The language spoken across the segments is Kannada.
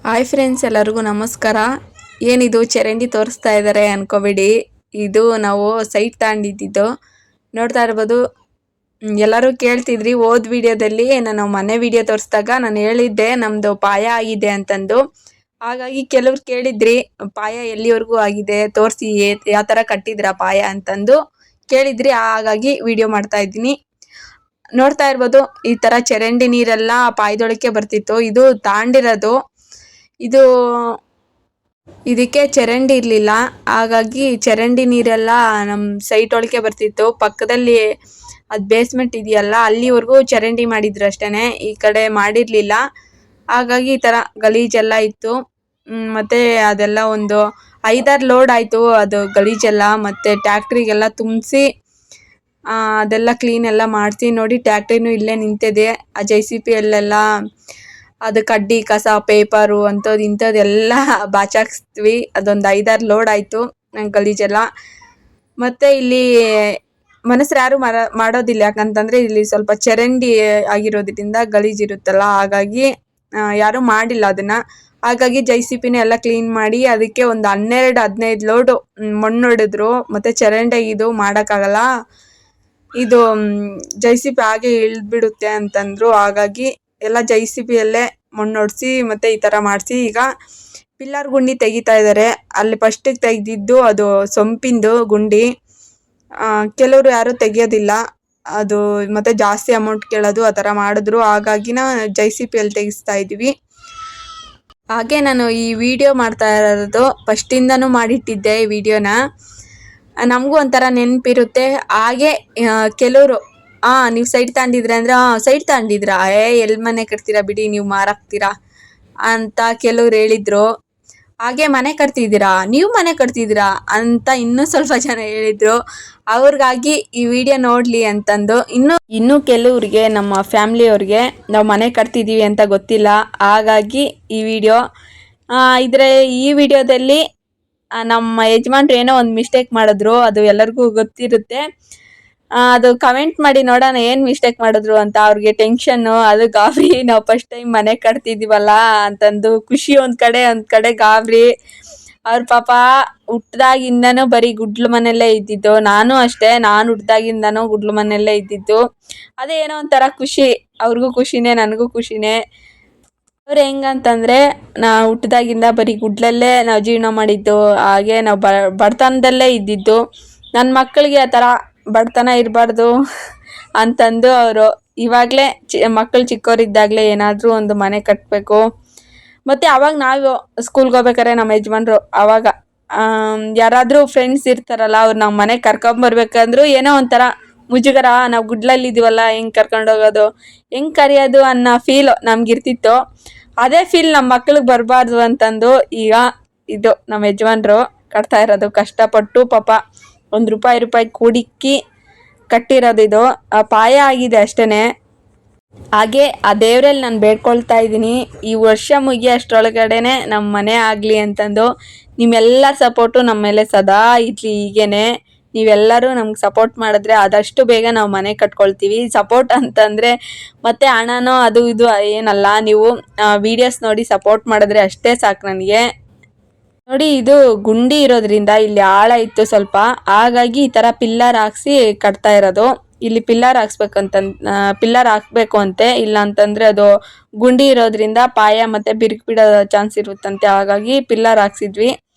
ಹಾಯ್ ಫ್ರೆಂಡ್ಸ್, ಎಲ್ಲರಿಗೂ ನಮಸ್ಕಾರ. ಏನಿದು ಚರಂಡಿ ತೋರಿಸ್ತಾ ಇದ್ದಾರೆ ಅನ್ಕೋಬೇಡಿ. ಇದು ನಾವು ಸೈಟ್ ತಗೊಂಡಿದ್ದು ನೋಡ್ತಾ ಇರ್ಬೋದು. ಎಲ್ಲರೂ ಕೇಳ್ತಿದ್ರಿ ಓದ್ ವಿಡಿಯೋದಲ್ಲಿ, ನಾನು ಮನೆ ವಿಡಿಯೋ ತೋರಿಸಿದಾಗ ನಾನು ಹೇಳಿದ್ದೆ ನಮ್ಮದು ಪಾಯ ಆಗಿದೆ ಅಂತಂದು. ಹಾಗಾಗಿ ಕೆಲವ್ರು ಕೇಳಿದ್ರಿ ಪಾಯ ಎಲ್ಲಿವರೆಗೂ ಆಗಿದೆ ತೋರಿಸಿ, ಯಾವ ಥರ ಕಟ್ಟಿದ್ರ ಪಾಯ ಅಂತಂದು ಕೇಳಿದ್ರಿ. ಹಾಗಾಗಿ ವಿಡಿಯೋ ಮಾಡ್ತಾ ಇದ್ದೀನಿ. ನೋಡ್ತಾ ಇರ್ಬೋದು, ಈ ಥರ ಚರಂಡಿ ನೀರೆಲ್ಲ ಪಾಯದೊಳಕ್ಕೆ ಬರ್ತಿತ್ತು. ಇದು ತಾಂಡಿರೋದು. ಇದಕ್ಕೆ ಚರಂಡಿ ಇರಲಿಲ್ಲ, ಹಾಗಾಗಿ ಚರಂಡಿ ನೀರೆಲ್ಲ ನಮ್ಮ ಸೈಟ್ ಒಳಗೆ ಬರ್ತಿತ್ತು. ಪಕ್ಕದಲ್ಲಿ ಅದು ಬೇಸ್ಮೆಂಟ್ ಇದೆಯಲ್ಲ, ಅಲ್ಲಿವರೆಗೂ ಚರಂಡಿ ಮಾಡಿದ್ರು ಅಷ್ಟೇ, ಈ ಕಡೆ ಮಾಡಿರಲಿಲ್ಲ. ಹಾಗಾಗಿ ಈ ಥರ ಗಲೀಜೆಲ್ಲ ಇತ್ತು. ಮತ್ತು ಅದೆಲ್ಲ ಒಂದು 5-6 ಲೋಡ್ ಆಯಿತು ಅದು ಗಲೀಜೆಲ್ಲ. ಮತ್ತು ಟ್ಯಾಕ್ಟ್ರಿಗೆಲ್ಲ ತುಂಬಿಸಿ ಅದೆಲ್ಲ ಕ್ಲೀನ್ ಎಲ್ಲ ಮಾಡಿಸಿ. ನೋಡಿ, ಟ್ಯಾಕ್ಟ್ರಿನೂ ಇಲ್ಲೇ ನಿಂತಿದೆ. ಆ JCB ಅಲ್ಲೆಲ್ಲ ಅದು ಕಡ್ಡಿ ಕಸ ಪೇಪರು ಅಂಥದ್ದು ಇಂಥದ್ದೆಲ್ಲ ಬಾಚಾಕ್ಸ್ತೀವಿ. ಅದೊಂದು 5-6 ಲೋಡ್ ಆಯಿತು ಗಲೀಜೆಲ್ಲ. ಮತ್ತು ಇಲ್ಲಿ ಮನುಷ್ಯರು ಯಾರು ಮಾಡೋದಿಲ್ಲ, ಯಾಕಂತಂದರೆ ಇಲ್ಲಿ ಸ್ವಲ್ಪ ಚರಂಡಿ ಆಗಿರೋದ್ರಿಂದ ಗಲೀಜಿರುತ್ತಲ್ಲ, ಹಾಗಾಗಿ ಯಾರೂ ಮಾಡಿಲ್ಲ ಅದನ್ನು. ಹಾಗಾಗಿ JCBನೇ ಎಲ್ಲ ಕ್ಲೀನ್ ಮಾಡಿ ಅದಕ್ಕೆ ಒಂದು 12-15 ಲೋಡು ಮಣ್ಣು ಹೊಡೆದ್ರು. ಮತ್ತು ಚರಂಡಿ ಇದು ಮಾಡೋಕ್ಕಾಗಲ್ಲ, ಇದು JCB ಹಾಗೆ ಇಳಿದ್ಬಿಡುತ್ತೆ ಅಂತಂದರು. ಹಾಗಾಗಿ ಎಲ್ಲ JCBಯಲ್ಲೇ ಮಣ್ಣು ಹೊಡೆಸಿ ಮತ್ತು ಈ ಥರ ಮಾಡಿಸಿ ಈಗ ಪಿಲ್ಲರ್ ಗುಂಡಿ ತೆಗಿತಾ ಇದ್ದಾರೆ. ಅಲ್ಲಿ ಫಸ್ಟಿಗೆ ತೆಗೆದಿದ್ದು ಅದು ಸೊಂಪಿಂದು ಗುಂಡಿ. ಕೆಲವರು ಯಾರೂ ತೆಗಿಯೋದಿಲ್ಲ, ಅದು ಮತ್ತು ಜಾಸ್ತಿ ಅಮೌಂಟ್ ಕೇಳೋದು, ಆ ಥರ ಮಾಡಿದ್ರು. ಹಾಗಾಗಿ JCBಯಲ್ಲಿ ತೆಗಿಸ್ತಾ ಇದ್ದೀವಿ. ಹಾಗೆ ನಾನು ಈ ವಿಡಿಯೋ ಮಾಡ್ತಾ ಇರೋದು ಫಸ್ಟಿಂದನೂ ಮಾಡಿಟ್ಟಿದ್ದೆ ಈ ವಿಡಿಯೋನ. ನಮಗೂ ಒಂಥರ ನೆನಪಿರುತ್ತೆ. ಹಾಗೆ ಕೆಲವರು ನೀವು ಸೈಟ್ ತಗೊಂಡಿದ್ರೆ ಅಂದರೆ ಸೈಟ್ ತಗೊಂಡಿದ್ರಾ, ಎಲ್ಲಿ ಮನೆ ಕಟ್ತೀರಾ ಬಿಡಿ, ನೀವು ಮಾರಾಕ್ತೀರಾ ಅಂತ ಕೆಲವ್ರು ಹೇಳಿದರು. ಹಾಗೆ ಮನೆ ಕಟ್ತಿದ್ದೀರಾ, ನೀವು ಮನೆ ಕಟ್ತಿದ್ದೀರಾ ಅಂತ ಇನ್ನೂ ಸ್ವಲ್ಪ ಜನ ಹೇಳಿದರು. ಅವ್ರಿಗಾಗಿ ಈ ವಿಡಿಯೋ ನೋಡಲಿ ಅಂತಂದು. ಇನ್ನೂ ಕೆಲವ್ರಿಗೆ, ನಮ್ಮ ಫ್ಯಾಮ್ಲಿಯವ್ರಿಗೆ ನಾವು ಮನೆ ಕಟ್ತಿದ್ದೀವಿ ಅಂತ ಗೊತ್ತಿಲ್ಲ. ಹಾಗಾಗಿ ಈ ವಿಡಿಯೋ ಈ ವಿಡಿಯೋದಲ್ಲಿ ನಮ್ಮ ಯಜಮಾನ್ರು ಏನೋ ಒಂದು ಮಿಸ್ಟೇಕ್ ಮಾಡಿದ್ರು, ಅದು ಎಲ್ಲರಿಗೂ ಗೊತ್ತಿರುತ್ತೆ. ಅದು ಕಮೆಂಟ್ ಮಾಡಿ ನೋಡೋಣ ಏನು ಮಿಸ್ಟೇಕ್ ಮಾಡಿದ್ರು ಅಂತ. ಅವ್ರಿಗೆ ಟೆನ್ಷನ್ನು, ಅದು ಗಾಬರಿ. ನಾವು ಫಸ್ಟ್ ಟೈಮ್ ಮನೆ ಕಟ್ತಿದ್ದೀವಲ್ಲ ಅಂತಂದು ಖುಷಿ ಒಂದು ಕಡೆ ಗಾಬರಿ. ಅವ್ರ ಪಾಪ ಹುಟ್ದಾಗಿಂದನೂ ಬರೀ ಗುಡ್ಲು ಮನೆಯಲ್ಲೇ ಇದ್ದಿದ್ದು. ನಾನು ಅಷ್ಟೇ, ನಾನು ಹುಟ್ದಾಗಿಂದನೂ ಗುಡ್ಲು ಮನೆಯಲ್ಲೇ ಇದ್ದಿದ್ದು. ಅದೇ ಏನೋ ಒಂಥರ ಖುಷಿ, ಅವ್ರಿಗೂ ಖುಷಿನೇ ನನಗೂ ಖುಷಿನೇ. ಅವ್ರು ಹೆಂಗಂತಂದರೆ, ನಾವು ಹುಟ್ಟಿದಾಗಿಂದ ಬರೀ ಗುಡ್ಲಲ್ಲೇ ನಾವು ಜೀವನ ಮಾಡಿದ್ದು, ಹಾಗೆ ನಾವು ಬಡತನದಲ್ಲೇ ಇದ್ದಿದ್ದು. ನನ್ನ ಮಕ್ಕಳಿಗೆ ಆ ಥರ ಬಡತನ ಇರಬಾರ್ದು ಅಂತಂದು ಅವರು ಇವಾಗಲೇ ಮಕ್ಕಳು ಚಿಕ್ಕವರಿದ್ದಾಗಲೇ ಏನಾದರೂ ಒಂದು ಮನೆ ಕಟ್ಟಬೇಕು. ಮತ್ತು ಅವಾಗ ನಾವು ಸ್ಕೂಲ್ಗೆ ಹೋಗ್ಬೇಕಾರೆ ನಮ್ಮ ಯಜಮಾನ್ರು ಅವಾಗ ಯಾರಾದರೂ ಫ್ರೆಂಡ್ಸ್ ಇರ್ತಾರಲ್ಲ, ಅವ್ರು ನಮ್ಮ ಮನೆಗೆ ಕರ್ಕೊಂಬರ್ಬೇಕಂದ್ರೂ ಏನೋ ಒಂಥರ ಮುಜುಗರ. ನಾವು ಗುಡ್ಲಲ್ಲಿದ್ದೀವಲ್ಲ, ಹೆಂಗೆ ಕರ್ಕೊಂಡೋಗೋದು, ಹೆಂಗೆ ಕರೆಯೋದು ಅನ್ನೋ ಫೀಲು ನಮಗಿರ್ತಿತ್ತು. ಅದೇ ಫೀಲ್ ನಮ್ಮ ಮಕ್ಳಿಗೆ ಬರಬಾರ್ದು ಅಂತಂದು ಈಗ ಇದು ನಮ್ಮ ಯಜಮಾನ್ರು ಕಟ್ತಾ ಇರೋದು. ಕಷ್ಟಪಟ್ಟು ಪಾಪ ₹1 ಕೂಡಿಕ್ಕಿ ಕಟ್ಟಿರೋದು. ಇದು ಪಾಯ ಆಗಿದೆ ಅಷ್ಟೇ. ಹಾಗೆ ಆ ದೇವರಲ್ಲಿ ನಾನು ಬೇಡ್ಕೊಳ್ತಾ ಇದ್ದೀನಿ, ಈ ವರ್ಷ ಮುಗಿಯೋ ಅಷ್ಟರೊಳಗಡೆನೆ ನಮ್ಮ ಮನೆ ಆಗಲಿ ಅಂತಂದು. ನಿಮ್ಮೆಲ್ಲರ ಸಪೋರ್ಟು ನಮ್ಮ ಮೇಲೆ ಸದಾ ಇರಲಿ. ಹೀಗೇನೆ ನೀವೆಲ್ಲರೂ ನಮ್ಗೆ ಸಪೋರ್ಟ್ ಮಾಡಿದ್ರೆ ಆದಷ್ಟು ಬೇಗ ನಾವು ಮನೆ ಕಟ್ಕೊಳ್ತೀವಿ. ಸಪೋರ್ಟ್ ಅಂತಂದರೆ ಮತ್ತೆ ಹಣನೋ ಅದು ಇದು ಏನಲ್ಲ, ನೀವು ವೀಡಿಯೋಸ್ ನೋಡಿ ಸಪೋರ್ಟ್ ಮಾಡಿದ್ರೆ ಅಷ್ಟೇ ಸಾಕು ನನಗೆ. ನೋಡಿ, ಇದು ಗುಂಡಿ ಇರೋದ್ರಿಂದ ಇಲ್ಲಿ ಆಳ ಇತ್ತು ಸ್ವಲ್ಪ, ಹಾಗಾಗಿ ಈ ಥರ ಪಿಲ್ಲರ್ ಹಾಕ್ಸಿ ಕಟ್ತಾ ಇರೋದು. ಇಲ್ಲಿ ಪಿಲ್ಲರ್ ಹಾಕಬೇಕು ಅಂತೆ, ಇಲ್ಲ ಅಂತಂದರೆ ಅದು ಗುಂಡಿ ಇರೋದ್ರಿಂದ ಪಾಯ ಮತ್ತು ಬಿರುಕು ಬಿಡೋ ಚಾನ್ಸ್ ಇರುತ್ತಂತೆ. ಹಾಗಾಗಿ ಪಿಲ್ಲರ್ ಹಾಕ್ಸಿದ್ವಿ.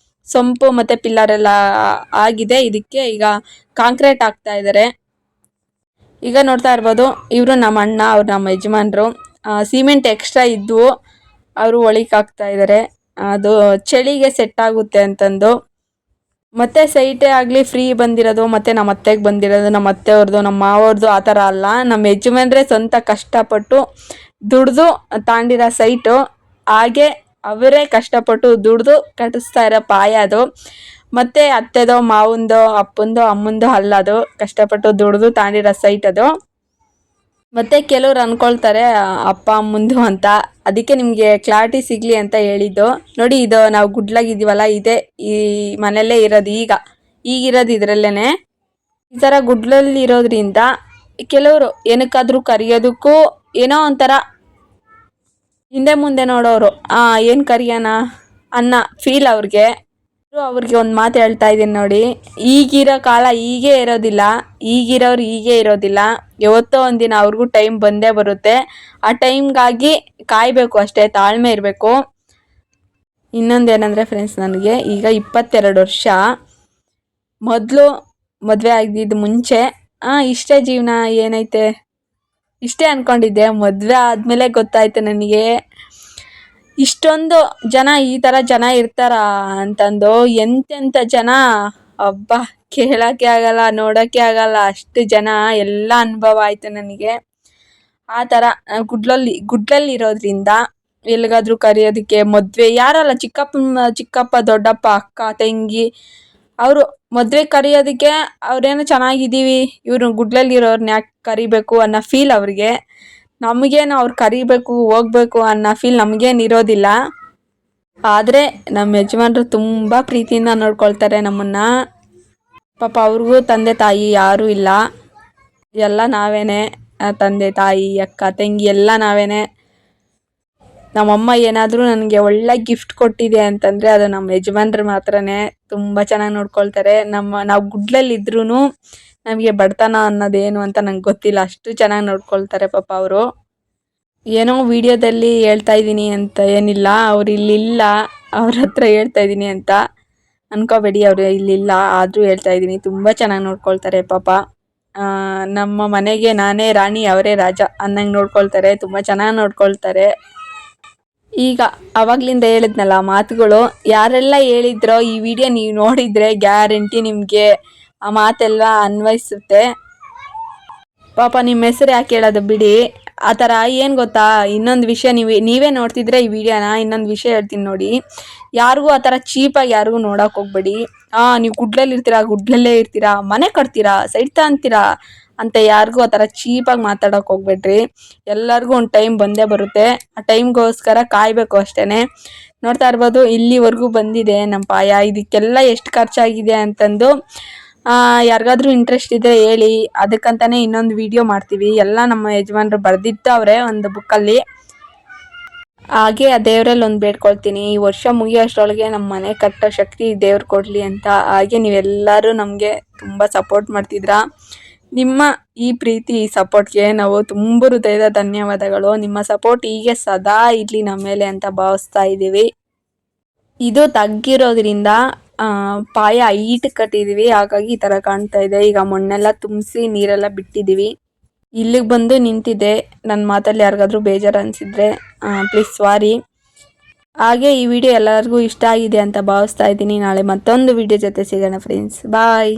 ಸೊಂಪು ಮತ್ತು ಪಿಲ್ಲರ್ ಎಲ್ಲ ಆಗಿದೆ. ಇದಕ್ಕೆ ಈಗ ಕಾಂಕ್ರೀಟ್ ಹಾಕ್ತಾ ಇದ್ದಾರೆ. ಈಗ ನೋಡ್ತಾ ಇರ್ಬೋದು, ಇವರು ನಮ್ಮ ಅಣ್ಣ, ಅವ್ರು ನಮ್ಮ ಯಜಮಾನ್ರು. ಸಿಮೆಂಟ್ ಎಕ್ಸ್ಟ್ರಾ ಇದ್ವು, ಅವರು ಒಳಿಕ್ ಹಾಕ್ತಾ ಇದ್ದಾರೆ. ಅದು ಚಳಿಗೆ ಸೆಟ್ ಆಗುತ್ತೆ ಅಂತಂದು. ಮತ್ತು ಸೈಟೇ ಆಗಲಿ ಫ್ರೀ ಬಂದಿರೋದು, ಮತ್ತು ನಮ್ಮ ಅತ್ತೆಗೆ ಬಂದಿರೋದು, ನಮ್ಮ ಅತ್ತೆಯವ್ರದ್ದು ನಮ್ಮ ಮಾವವ್ರದ್ದು ಆ ಥರ ಅಲ್ಲ. ನಮ್ಮ ಯಜಮಾನ್ರೆ ಸ್ವಂತ ಕಷ್ಟಪಟ್ಟು ದುಡ್ದು ತಾಂಡಿರೋ ಸೈಟು. ಹಾಗೆ ಅವರೇ ಕಷ್ಟಪಟ್ಟು ದುಡ್ದು ಕಟ್ಟಿಸ್ತಾ ಇರೋ ಪಾಯ ಅದು. ಮತ್ತು ಅತ್ತೆದೋ ಮಾವಂದೋ ಅಪ್ಪಂದೋ ಅಮ್ಮಂದೋ ಅಲ್ಲ, ಅದು ಕಷ್ಟಪಟ್ಟು ದುಡ್ದು ತಾಂಡಿರೋ ಸೈಟ್ ಅದು. ಮತ್ತು ಕೆಲವ್ರು ಅಂದ್ಕೊಳ್ತಾರೆ ಅಪ್ಪ ಅಮ್ಮಂದು ಅಂತ, ಅದಕ್ಕೆ ನಿಮಗೆ ಕ್ಲಾರಿಟಿ ಸಿಗಲಿ ಅಂತ ಹೇಳಿದ್ದು. ನೋಡಿ, ಇದು ನಾವು ಗುಡ್ಲಾಗಿದ್ದೀವಲ್ಲ, ಇದೇ ಈ ಮನೆಯಲ್ಲೇ ಇರೋದು. ಈಗಿರೋದು ಇದರಲ್ಲೇ. ಈ ಥರ ಗುಡ್ಲಲ್ಲಿ ಇರೋದ್ರಿಂದ ಕೆಲವರು ಏನಕ್ಕಾದರೂ ಕರೆಯೋದಕ್ಕೂ ಏನೋ ಒಂಥರ ಹಿಂದೆ ಮುಂದೆ ನೋಡೋರು ಏನು ಕರಿಯೋಣ ಅನ್ನೋ ಫೀಲ್ ಅವ್ರಿಗೆ. ಒಂದು ಮಾತು ಹೇಳ್ತಾ ಇದ್ದೀನಿ ನೋಡಿ, ಈಗಿರೋ ಕಾಲ ಹೀಗೆ ಇರೋದಿಲ್ಲ, ಈಗಿರೋರು ಹೀಗೆ ಇರೋದಿಲ್ಲ. ಯಾವತ್ತೋ ಒಂದಿನ ಅವ್ರಿಗೂ ಟೈಮ್ ಬಂದೇ ಬರುತ್ತೆ. ಆ ಟೈಮ್ಗಾಗಿ ಕಾಯಬೇಕು ಅಷ್ಟೇ, ತಾಳ್ಮೆ ಇರಬೇಕು. ಇನ್ನೊಂದೇನೆಂದರೆ ಫ್ರೆಂಡ್ಸ್, ನನಗೆ ಈಗ 22 ವರ್ಷ. ಮೊದಲು ಮದುವೆ ಆಗಿದ್ದು ಮುಂಚೆ ಇಷ್ಟೇ ಜೀವನ ಏನೈತೆ ಇಷ್ಟೇ ಅಂದ್ಕೊಂಡಿದ್ದೆ. ಮದುವೆ ಆದಮೇಲೆ ಗೊತ್ತಾಯ್ತು ನನಗೆ ಇಷ್ಟೊಂದು ಜನ, ಈ ಥರ ಜನ ಇರ್ತಾರ ಅಂತಂದು. ಎಂತೆಂಥ ಜನ, ಅಬ್ಬ ಕೇಳೋಕ್ಕೆ ಆಗಲ್ಲ, ನೋಡೋಕ್ಕೆ ಆಗಲ್ಲ, ಅಷ್ಟು ಜನ. ಎಲ್ಲ ಅನುಭವ ಆಯಿತು ನನಗೆ. ಆ ಥರ ಗುಡ್ಲಲ್ಲಿ ಇರೋದ್ರಿಂದ ಎಲ್ಲಿಗಾದ್ರೂ ಕರೆಯೋದಕ್ಕೆ, ಮದುವೆ ಯಾರಲ್ಲ, ಚಿಕ್ಕಪ್ಪ ದೊಡ್ಡಪ್ಪ ಅಕ್ಕ ತಂಗಿ ಅವರು ಮದುವೆ ಕರೆಯೋದಕ್ಕೆ ಅವ್ರೇನೋ ಚೆನ್ನಾಗಿದ್ದೀವಿ, ಇವರು ಗುಡ್ಲಲ್ಲಿ ಇರೋರ್ನ ಯಾಕೆ ಕರಿಬೇಕು ಅನ್ನೋ ಫೀಲ್ ಅವ್ರಿಗೆ. ನಮಗೇನು ಅವ್ರು ಕರಿಬೇಕು ಹೋಗ್ಬೇಕು ಅನ್ನೋ ಫೀಲ್ ನಮಗೇನು ಇರೋದಿಲ್ಲ. ಆದರೆ ನಮ್ಮ ಯಜಮಾನ್ರು ತುಂಬ ಪ್ರೀತಿಯಿಂದ ನೋಡ್ಕೊಳ್ತಾರೆ ನಮ್ಮನ್ನು. ಪಾಪ ಅವ್ರಿಗೂ ತಂದೆ ತಾಯಿ ಯಾರೂ ಇಲ್ಲ, ಎಲ್ಲ ನಾವೇನೆ. ತಂದೆ ತಾಯಿ ಅಕ್ಕ ತಂಗಿ ಎಲ್ಲ ನಾವೇನೆ. ನಮ್ಮಮ್ಮ ಏನಾದರೂ ನನಗೆ ಒಳ್ಳೆ ಗಿಫ್ಟ್ ಕೊಟ್ಟಿದೆ ಅಂತಂದರೆ ಅದು ನಮ್ಮ ಯಜಮಾನ್ರು ಮಾತ್ರನೇ. ತುಂಬ ಚೆನ್ನಾಗಿ ನೋಡ್ಕೊಳ್ತಾರೆ. ನಾವು ಗುಡ್ಲಲ್ಲಿದ್ರೂ ನಮಗೆ ಬಡತನ ಅನ್ನೋದೇನು ಅಂತ ನಂಗೆ ಗೊತ್ತಿಲ್ಲ, ಅಷ್ಟು ಚೆನ್ನಾಗಿ ನೋಡ್ಕೊಳ್ತಾರೆ ಪಾಪ ಅವರು. ಏನೋ ವಿಡಿಯೋದಲ್ಲಿ ಹೇಳ್ತಾ ಇದ್ದೀನಿ ಅಂತ ಏನಿಲ್ಲ, ಅವ್ರು ಇಲ್ಲಿಲ್ಲ, ಅವ್ರ ಹತ್ರ ಹೇಳ್ತಾ ಇದ್ದೀನಿ ಅಂತ ಅನ್ಕೋಬೇಡಿ. ಅವರು ಇಲ್ಲಿಲ್ಲ, ಆದರೂ ಹೇಳ್ತಾ ಇದ್ದೀನಿ. ತುಂಬ ಚೆನ್ನಾಗಿ ನೋಡ್ಕೊಳ್ತಾರೆ ಪಾಪ. ನಮ್ಮ ಮನೆಗೆ ನಾನೇ ರಾಣಿ, ಅವರೇ ರಾಜ ಅನ್ನಂಗೆ ನೋಡ್ಕೊಳ್ತಾರೆ. ತುಂಬ ಚೆನ್ನಾಗಿ ನೋಡ್ಕೊಳ್ತಾರೆ. ಈಗ ಅವಾಗ್ಲಿಂದ ಹೇಳಿದ್ನಲ್ಲ ಮಾತುಗಳು, ಯಾರೆಲ್ಲ ಹೇಳಿದ್ರೋ ಈ ವಿಡಿಯೋ ನೀವು ನೋಡಿದರೆ ಗ್ಯಾರಂಟಿ ನಿಮಗೆ ಆ ಮಾತೆಲ್ಲ ಅನ್ವಯಿಸುತ್ತೆ. ಪಾಪ ನಿಮ್ಮ ಹೆಸರು ಯಾಕೆ ಹೇಳೋದು ಬಿಡಿ. ಆ ಥರ ಏನು ಗೊತ್ತಾ, ಇನ್ನೊಂದು ವಿಷಯ, ನೀವೇ ನೋಡ್ತಿದ್ರೆ ಈ ವಿಡಿಯೋನ, ಇನ್ನೊಂದು ವಿಷಯ ಹೇಳ್ತೀನಿ ನೋಡಿ. ಯಾರಿಗೂ ಆ ಥರ ಚೀಪಾಗಿ ಯಾರಿಗೂ ನೋಡೋಕೆ ಹೋಗ್ಬೇಡಿ. ನೀವು ಗುಡ್ಲಲ್ಲೇ ಇರ್ತೀರಾ, ಮನೆ ಕಟ್ತೀರಾ, ಸೈಟ್ ತಗೊಂತೀರಾ ಅಂತ ಯಾರಿಗೂ ಆ ಥರ ಚೀಪಾಗಿ ಮಾತಾಡೋಕೆ ಹೋಗ್ಬೇಡ್ರಿ. ಎಲ್ಲರಿಗೂ ಒಂದು ಟೈಮ್ ಬಂದೇ ಬರುತ್ತೆ. ಆ ಟೈಮ್ಗೋಸ್ಕರ ಕಾಯಬೇಕು ಅಷ್ಟೇ. ನೋಡ್ತಾ ಇರ್ಬೋದು, ಇಲ್ಲಿವರೆಗೂ ಬಂದಿದೆ ನಮ್ಮ ಪಾಯ. ಇದಕ್ಕೆಲ್ಲ ಎಷ್ಟು ಖರ್ಚಾಗಿದೆ ಅಂತಂದು ಯಾರಿಗಾದ್ರೂ ಇಂಟ್ರೆಸ್ಟ್ ಇದ್ದರೆ ಹೇಳಿ, ಅದಕ್ಕಂತಾನೆ ಇನ್ನೊಂದು ವಿಡಿಯೋ ಮಾಡ್ತೀವಿ. ಎಲ್ಲ ನಮ್ಮ ಯಜಮಾನ್ರು ಬರೆದಿತ್ತವ್ರೆ ಒಂದು ಬುಕ್ಕಲ್ಲಿ. ಹಾಗೆ ಆ ದೇವರಲ್ಲಿ ಒಂದು ಬೇಡ್ಕೊಳ್ತೀನಿ, ಈ ವರ್ಷ ಮುಗಿಯೋಷ್ಟರೊಳಗೆ ನಮ್ಮ ಮನೆ ಕಟ್ಟೋ ಶಕ್ತಿ ದೇವ್ರು ಕೊಡಲಿ ಅಂತ. ಹಾಗೆ ನೀವೆಲ್ಲರೂ ನಮಗೆ ತುಂಬ ಸಪೋರ್ಟ್ ಮಾಡ್ತಿದ್ರಾ. ನಿಮ್ಮ ಈ ಪ್ರೀತಿ, ಈ ಸಪೋರ್ಟ್ಗೆ ನಾವು ತುಂಬ ಹೃದಯದ ಧನ್ಯವಾದಗಳು. ನಿಮ್ಮ ಸಪೋರ್ಟ್ ಹೀಗೆ ಸದಾ ಇರಲಿ ನಮ್ಮ ಮೇಲೆ ಅಂತ ಭಾವಿಸ್ತಾ ಇದ್ದೀವಿ. ಇದು ತಗ್ಗಿರೋದ್ರಿಂದ ಪಾಯ ಹೈಟ್ ಕಟ್ಟಿದ್ದೀವಿ, ಹಾಗಾಗಿ ಈ ಥರ ಕಾಣ್ತಾ ಇದೆ. ಈಗ ಮಣ್ಣೆಲ್ಲ ತುಂಬಿಸಿ ನೀರೆಲ್ಲ ಬಿಟ್ಟಿದ್ದೀವಿ. ಇಲ್ಲಿಗೆ ಬಂದು ನಿಂತಿದೆ. ನನ್ನ ಮಾತಲ್ಲಿ ಯಾರಿಗಾದ್ರೂ ಬೇಜಾರು ಅನಿಸಿದ್ರೆ ಪ್ಲೀಸ್ ಸಾರಿ. ಹಾಗೆ ಈ ವಿಡಿಯೋ ಎಲ್ಲರಿಗೂ ಇಷ್ಟ ಆಗಿದೆ ಅಂತ ಭಾವಿಸ್ತಾ ಇದ್ದೀನಿ. ನಾಳೆ ಮತ್ತೊಂದು ವಿಡಿಯೋ ಜೊತೆ ಸಿಗೋಣ ಫ್ರೆಂಡ್ಸ್, ಬಾಯ್.